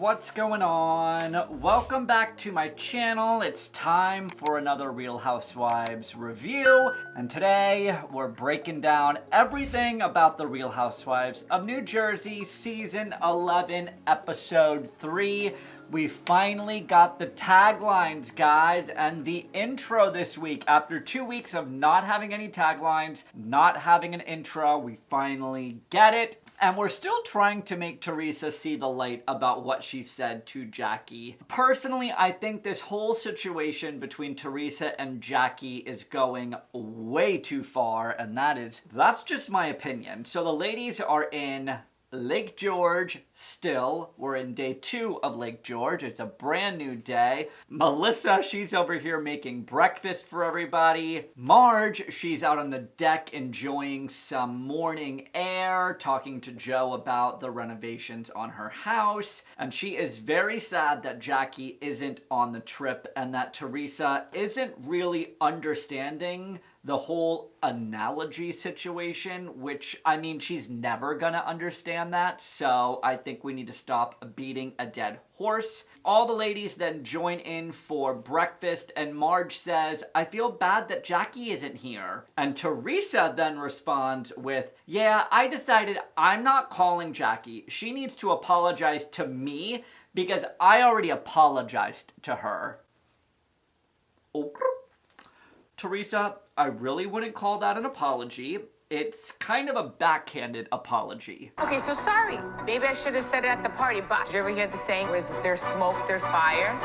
what's going on? Welcome back to my channel. It's time for another Real Housewives review, and today we're breaking down everything about the Real Housewives of New Jersey season 11 episode 3. We finally got the taglines, guys, and the intro this week. After 2 weeks of not having any taglines, not having an intro, we finally get it. And we're still trying to make Teresa see the light about what she said to Jackie. Personally, I think this whole situation between Teresa and Jackie is going way too far, and that's just my opinion. So the ladies are in Lake George still. We're in day 2 of Lake George. It's a brand new day. Melissa, she's over here making breakfast for everybody. Marge, she's out on the deck enjoying some morning air, talking to Joe about the renovations on her house. And she is very sad that Jackie isn't on the trip and that Teresa isn't really understanding the whole analogy situation, which, I mean, she's never gonna understand that, so I think we need to stop beating a dead horse. All the ladies then join in for breakfast, and Marge says, I feel bad that Jackie isn't here. And Teresa then responds with, yeah, I decided I'm not calling Jackie. She needs to apologize to me because I already apologized to her. Okay. Teresa, I really wouldn't call that an apology. It's kind of a backhanded apology. Okay, so sorry. Maybe I should have said it at the party, but did you ever hear the saying, where there's smoke, there's fire?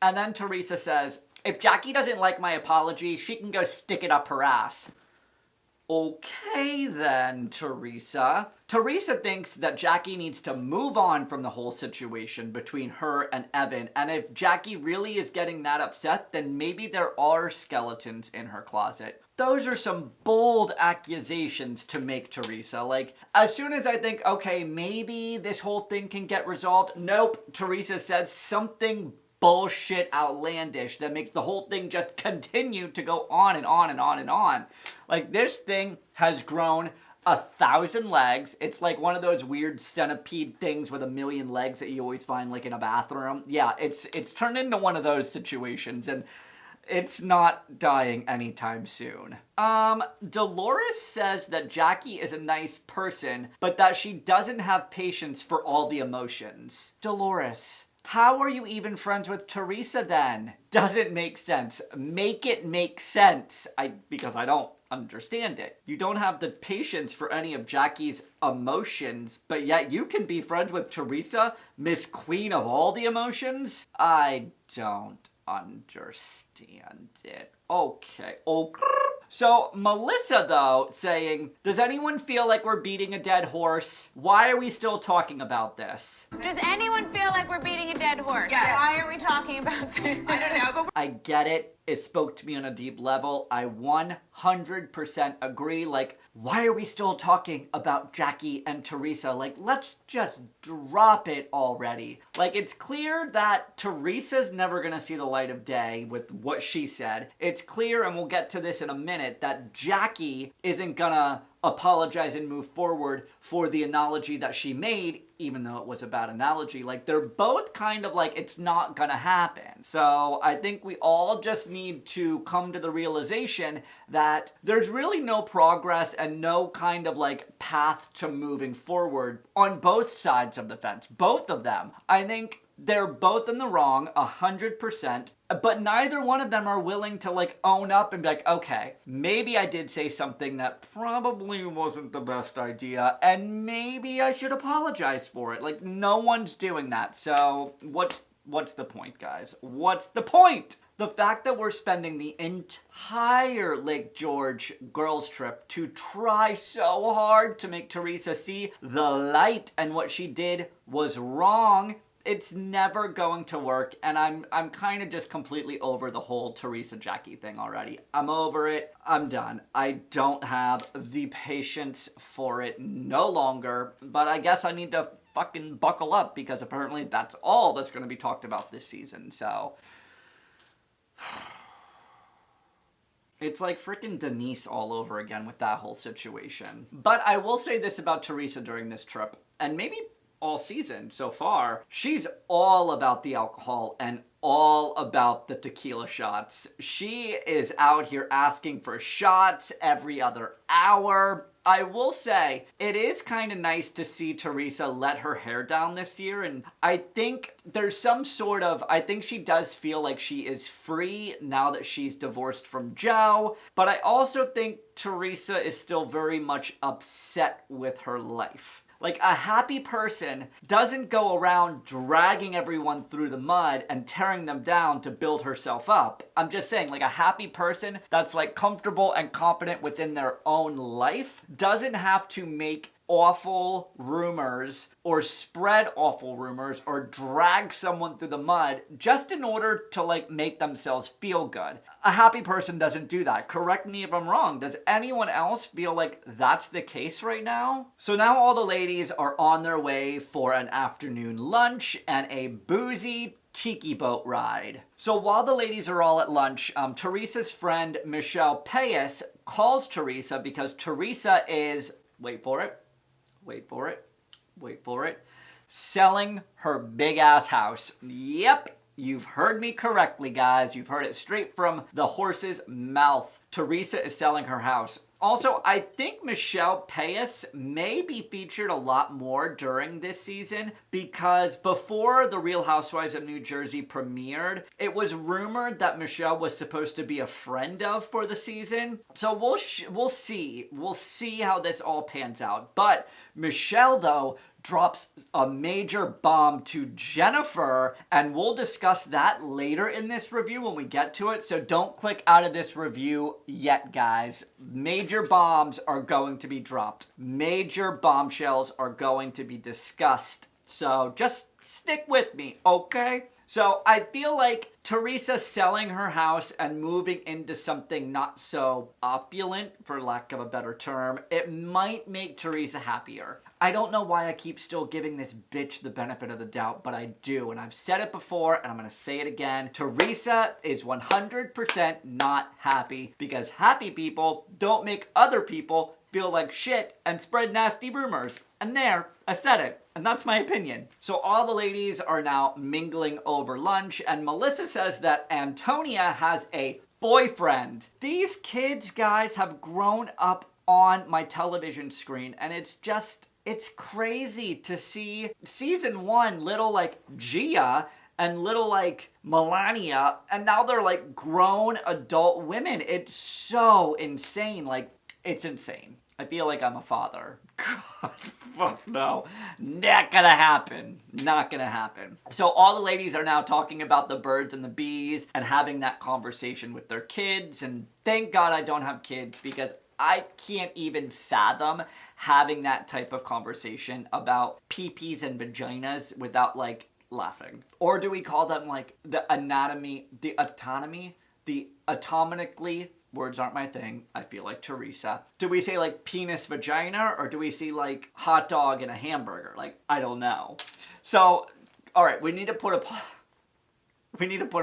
And then Teresa says, if Jackie doesn't like my apology, she can go stick it up her ass. Okay then, Teresa. Teresa thinks that Jackie needs to move on from the whole situation between her and Evan, and if Jackie really is getting that upset, then maybe there are skeletons in her closet. Those are some bold accusations to make, Teresa. Like, as soon as I think, okay, maybe this whole thing can get resolved, nope, Teresa says something bullshit outlandish that makes the whole thing just continue to go on and on and on and on. Like, this thing has grown 1,000 legs. It's like one of those weird centipede things with 1,000,000 legs that you always find like in a bathroom. Yeah, it's turned into one of those situations, and it's not dying anytime soon. Dolores says that Jackie is a nice person, but that she doesn't have patience for all the emotions. Dolores, how are you even friends with Teresa then? Doesn't make sense. Make it make sense. Because I don't understand it. You don't have the patience for any of Jackie's emotions, but yet you can be friends with Teresa, Miss Queen of all the emotions? I don't understand it. Okay. So Melissa, though, saying, does anyone feel like we're beating a dead horse? Why are we still talking about this? Does anyone feel like we're beating a dead horse? Yeah. Why are we talking about this? I don't know, but I get it. It spoke to me on a deep level. I 100% agree. Like, why are we still talking about Jackie and Teresa? Like, let's just drop it already. Like, it's clear that Teresa's never gonna see the light of day with what she said. It's clear, and we'll get to this in a minute, that Jackie isn't gonna apologize and move forward for the analogy that she made, even though it was a bad analogy. Like, they're both kind of like, it's not gonna happen. So I think we all just need to come to the realization that there's really no progress and no kind of like path to moving forward on both sides of the fence. Both of them. I think they're both in the wrong 100%, but neither one of them are willing to like own up and be like, okay, maybe I did say something that probably wasn't the best idea, and maybe I should apologize for it. Like, no one's doing that. So what's the point, guys? What's the point? The fact that we're spending the entire Lake George girls trip to try so hard to make Teresa see the light and what she did was wrong, it's never going to work, and I'm kind of just completely over the whole Teresa Jackie thing already. I'm over it. I'm done. I don't have the patience for it no longer, but I guess I need to fucking buckle up because apparently that's all that's going to be talked about this season, so it's like freaking Denise all over again with that whole situation. But I will say this about Teresa during this trip, and maybe all season so far. She's all about the alcohol and all about the tequila shots. She is out here asking for shots every other hour. I will say, it is kind of nice to see Teresa let her hair down this year, and I think there's some sort of, I think she does feel like she is free now that she's divorced from Joe, but I also think Teresa is still very much upset with her life. Like, a happy person doesn't go around dragging everyone through the mud and tearing them down to build herself up. I'm just saying, like, a happy person that's, like, comfortable and confident within their own life doesn't have to make awful rumors or spread awful rumors or drag someone through the mud just in order to, like, make themselves feel good. A happy person doesn't do that. Correct me if I'm wrong. Does anyone else feel like that's the case right now? So now all the ladies are on their way for an afternoon lunch and a boozy tiki boat ride. So while the ladies are all at lunch, Teresa's friend Michelle Payas calls Teresa because Teresa is, wait for it, selling her big ass house. Yep, you've heard me correctly, guys. You've heard it straight from the horse's mouth. Teresa is selling her house. Also, I think Michelle Payas may be featured a lot more during this season because before the Real Housewives of New Jersey premiered, it was rumored that Michelle was supposed to be a friend of for the season. So we'll see. We'll see how this all pans out. But Michelle, though, drops a major bomb to Jennifer, and we'll discuss that later in this review when we get to it, so don't click out of this review yet, guys. Major bombs are going to be dropped. Major bombshells are going to be discussed, so just stick with me, okay? So I feel like Teresa selling her house and moving into something not so opulent, for lack of a better term, it might make Teresa happier. I don't know why I keep still giving this bitch the benefit of the doubt, but I do. And I've said it before, and I'm going to say it again. Teresa is 100% not happy because happy people don't make other people feel like shit and spread nasty rumors. And there, I said it. And that's my opinion. So all the ladies are now mingling over lunch, and Melissa says that Antonia has a boyfriend. These kids, guys, have grown up on my television screen, and it's crazy to see season 1, little like Gia and little like Melania, and now they're like grown adult women. It's so insane. Like, it's insane. I feel like I'm a father. God, fuck no. Not gonna happen. Not gonna happen. So all the ladies are now talking about the birds and the bees and having that conversation with their kids. And thank God I don't have kids because I can't even fathom having that type of conversation about pee-pees and vaginas without, like, laughing. Or do we call them, like, the autonomically, words aren't my thing, I feel like Teresa. Do we say, like, penis vagina, or do we say, like, hot dog and a hamburger? Like, I don't know. So, all right, we need to put a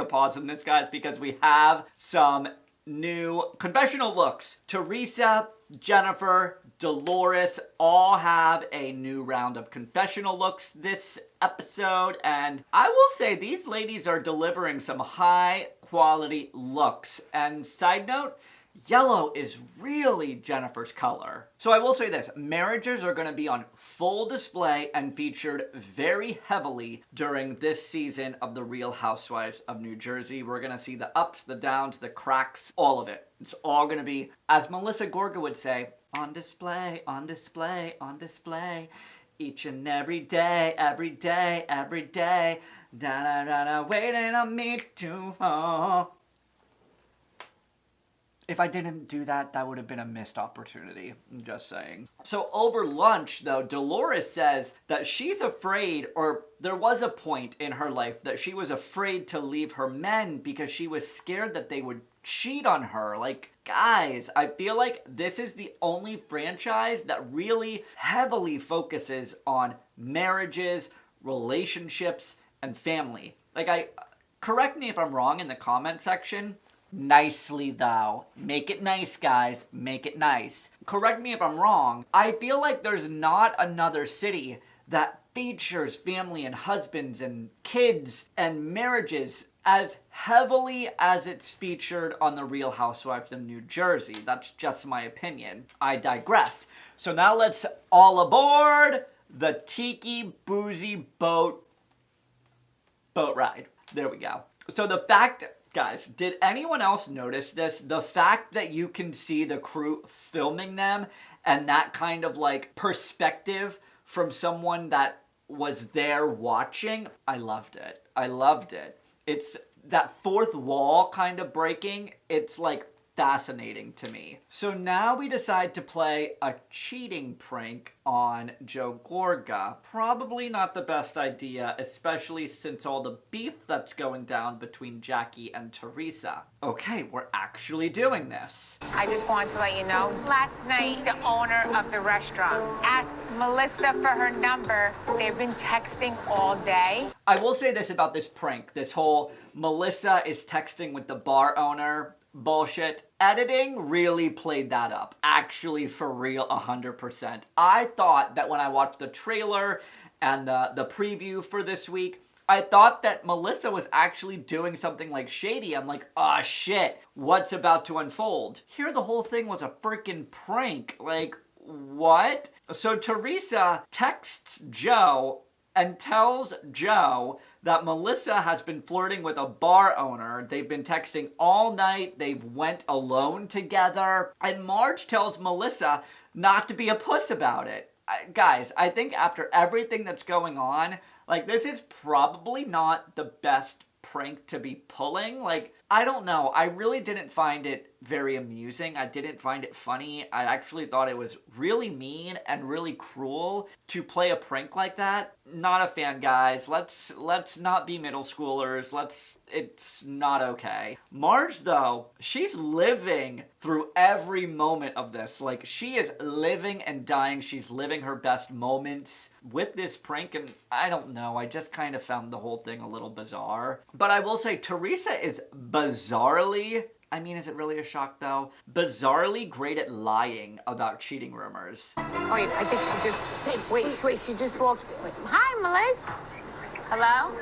pause in this, guys, because we have some new confessional looks. Teresa, Jennifer, Dolores all have a new round of confessional looks this episode, and I will say these ladies are delivering some high quality looks. And side note, yellow is really Jennifer's color. So I will say this, marriages are going to be on full display and featured very heavily during this season of The Real Housewives of New Jersey. We're going to see the ups, the downs, the cracks, all of it. It's all going to be, as Melissa Gorga would say, on display, on display, on display. Each and every day, every day, every day. Da-da-da-da, waiting on me to fall. If I didn't do that, that would have been a missed opportunity. I'm just saying. So over lunch, though, Dolores says that she's afraid, or there was a point in her life that she was afraid to leave her men because she was scared that they would cheat on her. Like, guys, I feel like this is the only franchise that really heavily focuses on marriages, relationships, and family. Like, correct me if I'm wrong in the comment section. Nicely, though. Make it nice, guys. Make it nice. Correct me if I'm wrong. I feel like there's not another city that features family and husbands and kids and marriages as heavily as it's featured on the Real Housewives of New Jersey. That's just my opinion. I digress. So now let's all aboard the Tiki Boozy boat ride. There we go. So the fact, guys, did anyone else notice this? The fact that you can see the crew filming them and that kind of like perspective from someone that was there watching, I loved it. I loved it. It's that fourth wall kind of breaking. It's like fascinating to me. So now we decide to play a cheating prank on Joe Gorga. Probably not the best idea, especially since all the beef that's going down between Jackie and Teresa. Okay, we're actually doing this. I just wanted to let you know, last night, the owner of the restaurant asked Melissa for her number. They've been texting all day. I will say this about this prank, this whole Melissa is texting with the bar owner bullshit. Editing really played that up. Actually, for real, 100%. I thought that when I watched the trailer and the preview for this week, I thought that Melissa was actually doing something like shady. I'm like, oh shit, what's about to unfold? Here the whole thing was a freaking prank. Like, what? So Teresa texts Joe and tells Joe that Melissa has been flirting with a bar owner. They've been texting all night. They've went alone together. And Marge tells Melissa not to be a puss about it. Guys, I think after everything that's going on, like, this is probably not the best prank to be pulling. Like, I don't know. I really didn't find it very amusing. I didn't find it funny. I actually thought it was really mean and really cruel to play a prank like that. Not a fan, guys. Let's not be middle schoolers. It's not okay. Marge, though, she's living through every moment of this. Like, she is living and dying. She's living her best moments with this prank, and I don't know. I just kind of found the whole thing a little bizarre. But I will say, Teresa is bizarrely, I mean, is it really a shock though? Bizarrely great at lying about cheating rumors. Wait, I think she just said, wait, she just walked. Wait. Hi, Melissa. Hello?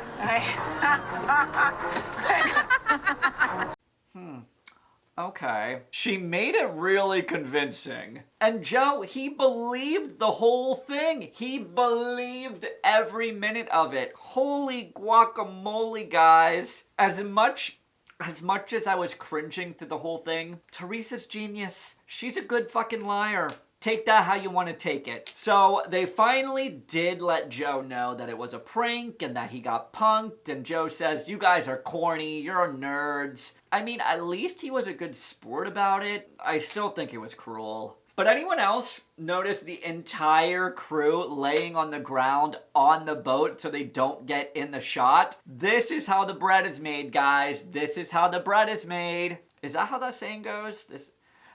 Okay. She made it really convincing. And Joe, he believed the whole thing. He believed every minute of it. Holy guacamole, guys. As much as I was cringing through the whole thing, Teresa's genius. She's a good fucking liar. Take that how you want to take it. So they finally did let Joe know that it was a prank and that he got punked. And Joe says, you guys are corny. You're nerds. I mean, at least he was a good sport about it. I still think it was cruel. But anyone else notice the entire crew laying on the ground on the boat so they don't get in the shot? This is how the bread is made, guys. This is how the bread is made. Is that how that saying goes?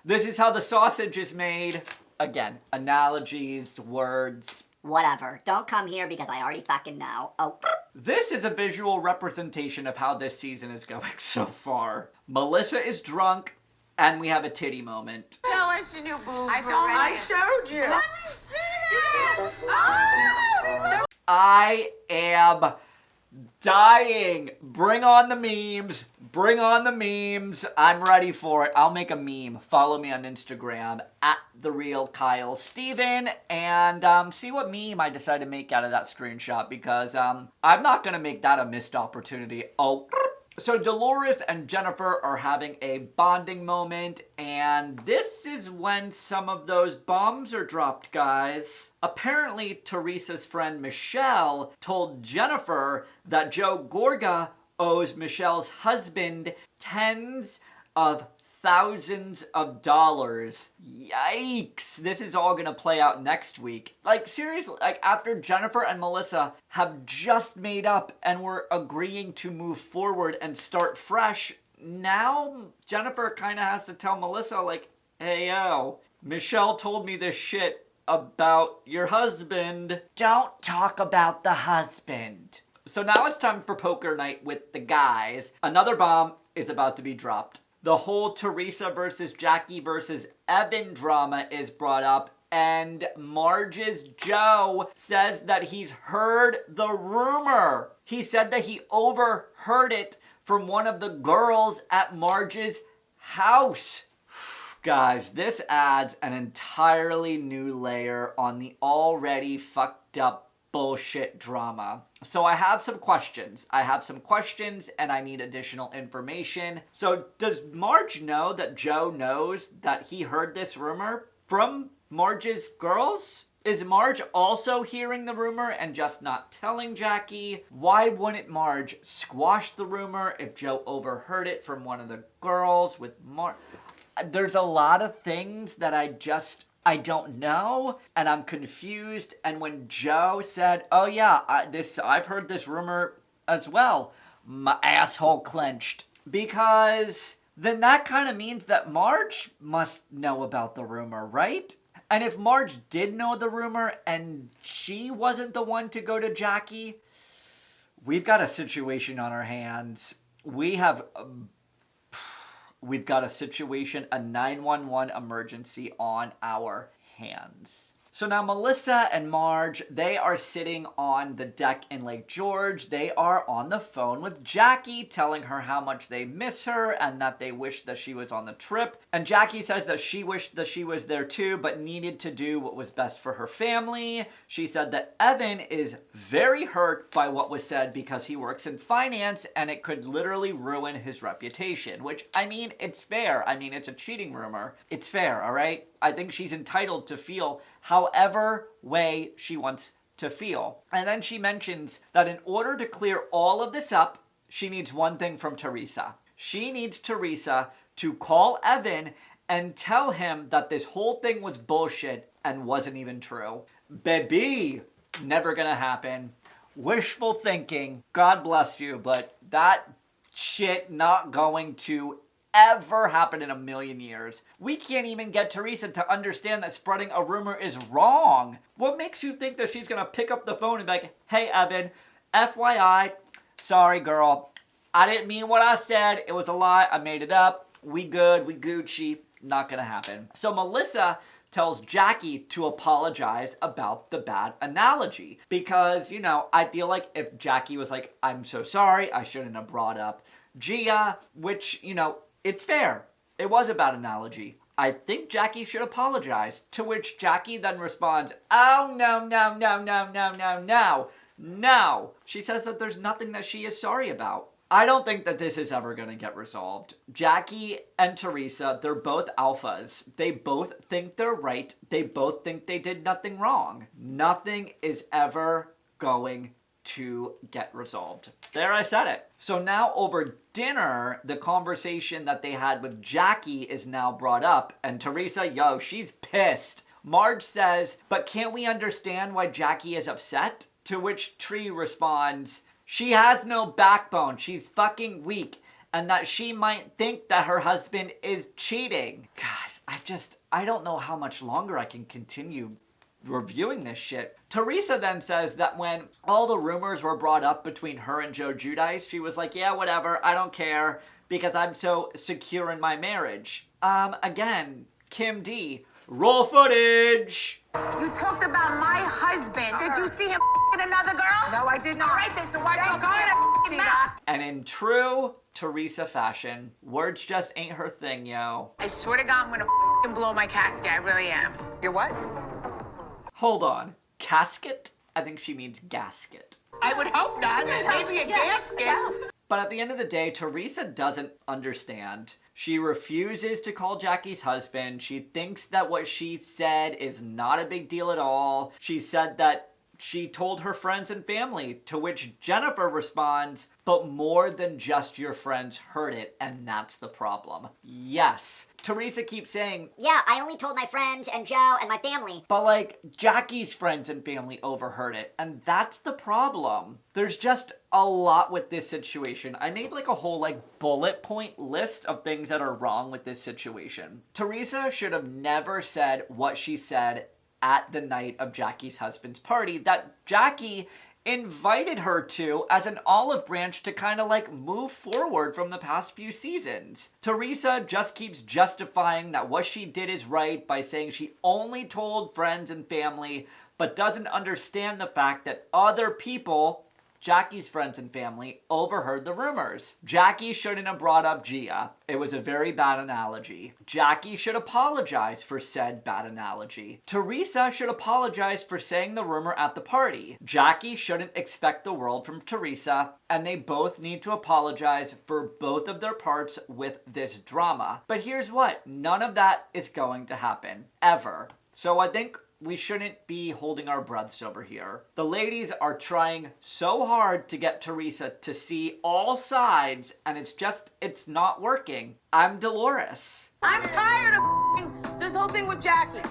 This is how the sausage is made. Again, analogies, words. Whatever. Don't come here because I already fucking know. Oh. This is a visual representation of how this season is going so far. Melissa is drunk, and we have a titty moment. Show us your new boobs. I showed you. Let me see that. I am dying. Bring on the memes. Bring on the memes. I'm ready for it. I'll make a meme. Follow me on Instagram at @TheRealKyleSteven and see what meme I decide to make out of that screenshot because I'm not going to make that a missed opportunity. Oh. So Dolores and Jennifer are having a bonding moment, and this is when some of those bombs are dropped, guys. Apparently, Teresa's friend Michelle told Jennifer that Joe Gorga owes Michelle's husband tens of thousands of dollars. Yikes. This is all gonna play out next week. Like, seriously, like, after Jennifer and Melissa have just made up and were agreeing to move forward and start fresh, now Jennifer kind of has to tell Melissa, like, hey, yo, Michelle told me this shit about your husband. Don't talk about the husband. So now it's time for poker night with the guys. Another bomb is about to be dropped. The whole Teresa versus Jackie versus Evan drama is brought up, and Marge's Joe says that he's heard the rumor. He said that he overheard it from one of the girls at Marge's house. Guys, this adds an entirely new layer on the already fucked up bullshit drama. So I have some questions. And I need additional information. So does Marge know that Joe knows that he heard this rumor from Marge's girls? Is Marge also hearing the rumor and just not telling Jackie? Why wouldn't Marge squash the rumor if Joe overheard it from one of the girls with Marge? There's a lot of things that I don't know, and I'm confused. And when Joe said, oh yeah, I've heard this rumor as well, my asshole clenched. Because then that kind of means that Marge must know about the rumor, right? And if Marge did know the rumor and she wasn't the one to go to Jackie, we've got a situation on our hands. We've got a situation, a 911 emergency on our hands. So now Melissa and Marge, they are sitting on the deck in Lake George. They are on the phone with Jackie, telling her how much they miss her and that they wish that she was on the trip. And Jackie says that she wished that she was there too, but needed to do what was best for her family. She said that Evan is very hurt by what was said because he works in finance and it could literally ruin his reputation, which, I mean, it's fair. I mean, it's a cheating rumor. It's fair, all right? I think she's entitled to feel however way she wants to feel. And then she mentions that in order to clear all of this up, she needs one thing from Teresa. She needs Teresa to call Evan and tell him that this whole thing was bullshit and wasn't even true. Baby, never gonna happen. Wishful thinking, God bless you, but that shit not going to ever happen in a million years. We can't even get Teresa to understand that spreading a rumor is wrong. What makes you think that she's gonna pick up the phone and be like, hey Evan, FYI, sorry girl, I didn't mean what I said, it was a lie, I made it up, we good, we Gucci, not gonna happen. So Melissa tells Jackie to apologize about the bad analogy because, you know, I feel like if Jackie was like, I'm so sorry, I shouldn't have brought up Gia, which, you know, it's fair. It was a bad analogy. I think Jackie should apologize. To which Jackie then responds, oh, no, no, no, no, no, no, no, no. She says that there's nothing that she is sorry about. I don't think that this is ever going to get resolved. Jackie and Teresa, they're both alphas. They both think they're right. They both think they did nothing wrong. Nothing is ever going to get resolved. There, I said it. So now over dinner, the conversation that they had with Jackie is now brought up, and Teresa, yo, she's pissed. Marge says, but can't we understand why Jackie is upset? To which Tree responds, she has no backbone, she's fucking weak, and that she might think that her husband is cheating. Guys, I don't know how much longer I can continue reviewing this shit. Teresa then says that when all the rumors were brought up between her and Joe Giudice, she was like, yeah, whatever, I don't care, because I'm so secure in my marriage. Again, Kim D, roll footage! You talked about my husband. Did you see him another girl? No, I did not. All right, then, so why Don't don't go you to mouth? And in true Teresa fashion, words just ain't her thing, yo. I swear to God, I'm gonna blow my casket. I really am. You're what? Hold on. Casket? I think she means gasket. I would hope not. Maybe a gasket. But at the end of the day, Teresa doesn't understand. She refuses to call Jackie's husband. She thinks that what she said is not a big deal at all. She said that she told her friends and family, to which Jennifer responds, but more than just your friends heard it, and that's the problem. Yes. Teresa keeps saying, Yeah, I only told my friends and Joe and my family. but like, Jackie's friends and family overheard it, and that's the problem. There's just a lot with this situation. I made like a whole like bullet point list of things that are wrong with this situation. Teresa should have never said what she said at the night of Jackie's husband's party, that Jackie invited her to as an olive branch to kind of like move forward from the past few seasons. Teresa just keeps justifying that what she did is right by saying she only told friends and family, but doesn't understand the fact that other people, Jackie's friends and family, overheard the rumors. Jackie shouldn't have brought up Gia. It was a very bad analogy. Jackie should apologize for said bad analogy. Teresa should apologize for saying the rumor at the party. Jackie shouldn't expect the world from Teresa, and they both need to apologize for both of their parts with this drama. But here's what, none of that is going to happen, ever. So I think we shouldn't be holding our breaths over here. The ladies are trying so hard to get Teresa to see all sides, and it's not working. I'm Dolores. I'm tired of this whole thing with Jackie.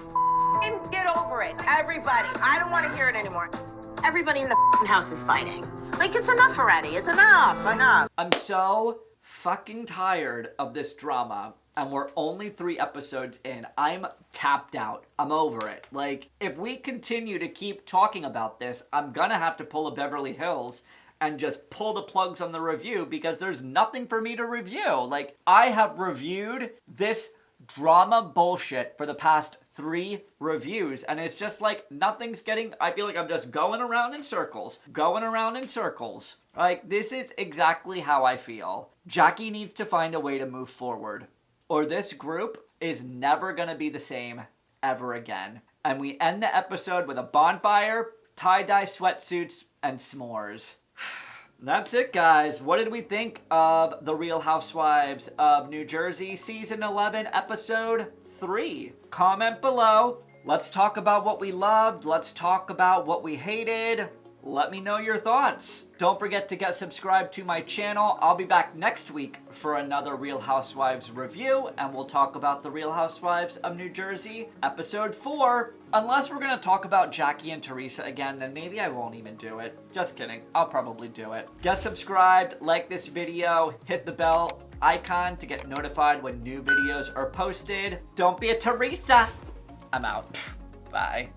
Get over it, everybody. I don't want to hear it anymore. Everybody in the house is fighting. Like, it's enough already. It's enough. I'm so fucking tired of this drama. And we're only 3 episodes in. I'm tapped out. I'm over it. Like, if we continue to keep talking about this, I'm gonna have to pull a Beverly Hills and just pull the plugs on the review because there's nothing for me to review. Like, I have reviewed this drama bullshit for the past 3 reviews, and it's just like nothing's getting, I feel like I'm just going around in circles. Like, this is exactly how I feel. Jackie needs to find a way to move forward, or this group is never gonna be the same ever again. And we end the episode with a bonfire, tie-dye sweatsuits, and s'mores. That's it, guys. What did we think of The Real Housewives of New Jersey, Season 11, Episode 3? Comment below. Let's talk about what we loved. Let's talk about what we hated. Let me know your thoughts. Don't forget to get subscribed to my channel. I'll be back next week for another Real Housewives review, and we'll talk about The Real Housewives of New Jersey, Episode 4. Unless we're gonna talk about Jackie and Teresa again, then maybe I won't even do it. Just kidding. I'll probably do it. Get subscribed, like this video, hit the bell icon to get notified when new videos are posted. Don't be a Teresa. I'm out. Bye.